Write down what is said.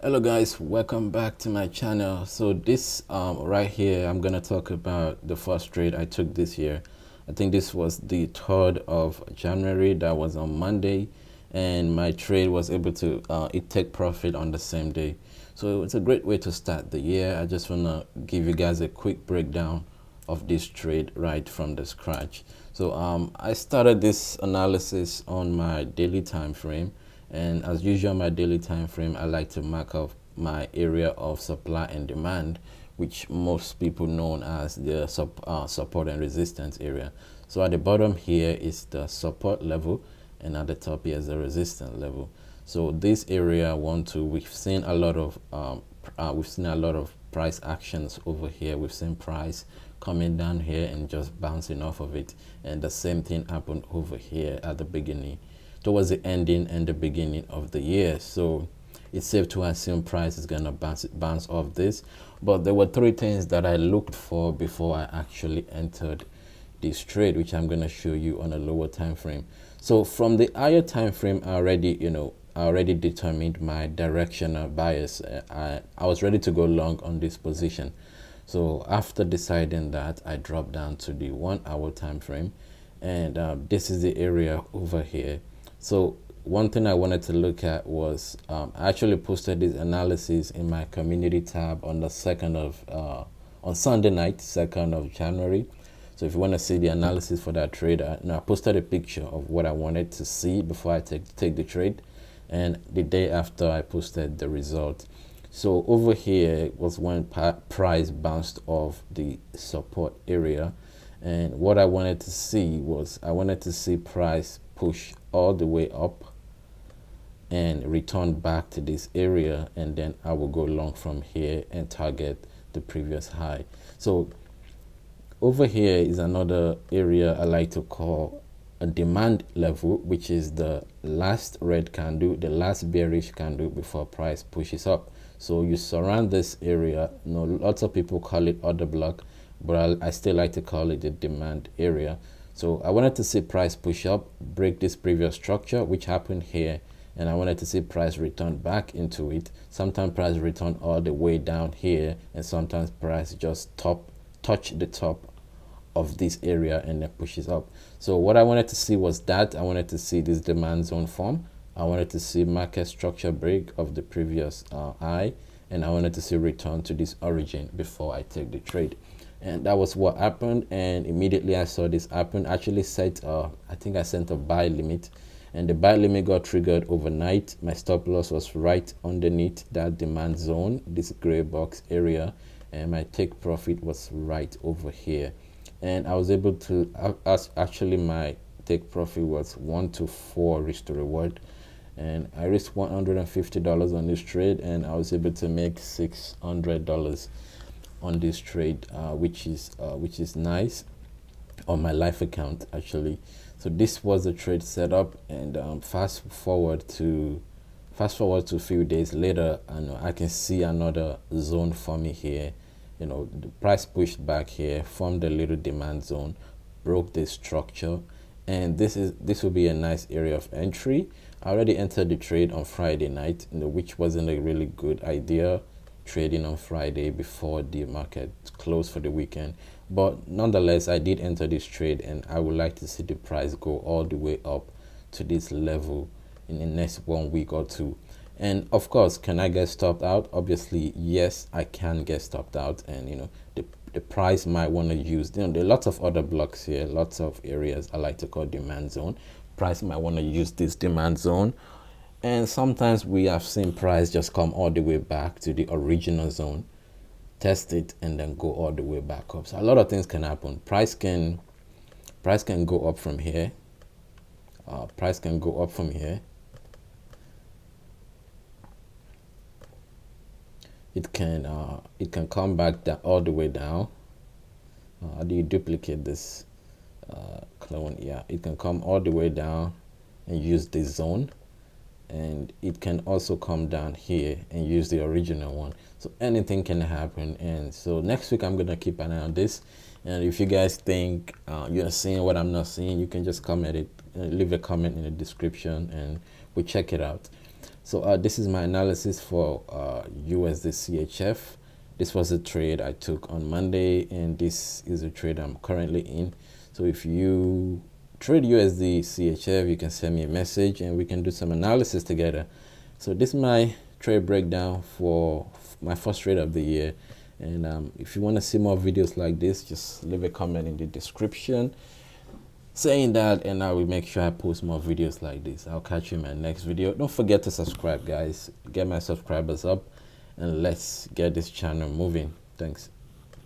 Hello guys, welcome back to my channel. So this right here, I'm gonna talk about the first trade I took this year. I think this was the 3rd of January. That was on Monday, and my trade was able to it take profit on the same day. So it's a great way to start the year. I just wanna give you guys a quick breakdown of this trade right from the scratch. So I started this analysis on my daily time frame, and as usual my daily time frame I like to mark up my area of supply and demand, which most people know as the support and resistance area. So at the bottom here is the support level, and at the top here is the resistance level. So this area 1 2, we've seen a lot of price actions over here. We've seen price coming down here and just bouncing off of it, and the same thing happened over here at the beginning, towards the ending and the beginning of the year. So it's safe to assume price is gonna bounce off this. But there were 3 things that I looked for before I actually entered this trade, which I'm gonna show you on a lower time frame. So from the higher time frame, I already determined my directional bias. I was ready to go long on this position. So after deciding that, I dropped down to the 1 hour time frame, and this is the area over here. So one thing I wanted to look at was I actually posted this analysis in my community tab on the 2nd of on Sunday night, 2nd of January. So if you want to see the analysis for that trade, I posted a picture of what I wanted to see before I take the trade, and the day after I posted the result. So over here was when price bounced off the support area, and what I wanted to see was I wanted to see price push all the way up and return back to this area, and then I will go long from here and target the previous high. So over here is another area I like to call a demand level, which is the last red candle, the last bearish candle before price pushes up. So you surround this area. Lots of people call it order block, but I still like to call it the demand area. So I wanted to see price push up, break this previous structure, which happened here, and I wanted to see price return back into it. Sometimes price return all the way down here, and sometimes price just touch the top of this area and then pushes up. So what I wanted to see was that I wanted to see this demand zone form. I wanted to see market structure break of the previous high, and I wanted to see return to this origin before I take the trade. And that was what happened, and immediately I saw this happen. Actually set I think I sent a buy limit, and the buy limit got triggered overnight. My stop loss was right underneath that demand zone, this gray box area, and my take profit was right over here. And I was able to actually my take profit was 1 to 4 risk to reward, and I risked $150 on this trade, and I was able to make $600 on this trade, which is nice, on my life account actually. So this was the trade setup, and fast forward to a few days later, and I can see another zone for me here. The price pushed back here, formed a little demand zone, broke this structure, and this will be a nice area of entry. I already entered the trade on Friday night, which wasn't a really good idea, trading on Friday before the market closed for the weekend. But nonetheless, I did enter this trade, and I would like to see the price go all the way up to this level in the next 1 week or two. And of course, can I get stopped out? Obviously yes, I can get stopped out, and the price might want to use, there are lots of other blocks here, lots of areas I like to call demand zone. Price might want to use this demand zone, and sometimes we have seen price just come all the way back to the original zone, test it, and then go all the way back up. So a lot of things can happen. Price can go up from here. Price can go up from here. It can come back down all the way down. How do you duplicate this clone? Yeah, it can come all the way down and use this zone, and it can also come down here and use the original one. So anything can happen. And so next week I'm gonna keep an eye on this, and if you guys think you're seeing what I'm not seeing, you can just comment it, leave a comment in the description, and we check it out. So this is my analysis for USD CHF. This was a trade I took on Monday, and this is a trade I'm currently in. So if you trade USD CHF, you can send me a message and we can do some analysis together. So this is my trade breakdown for my first trade of the year. And if you want to see more videos like this, just leave a comment in the description saying that, and I will make sure I post more videos like this. I'll catch you in my next video. Don't forget to subscribe, guys. Get my subscribers up, and let's get this channel moving. Thanks.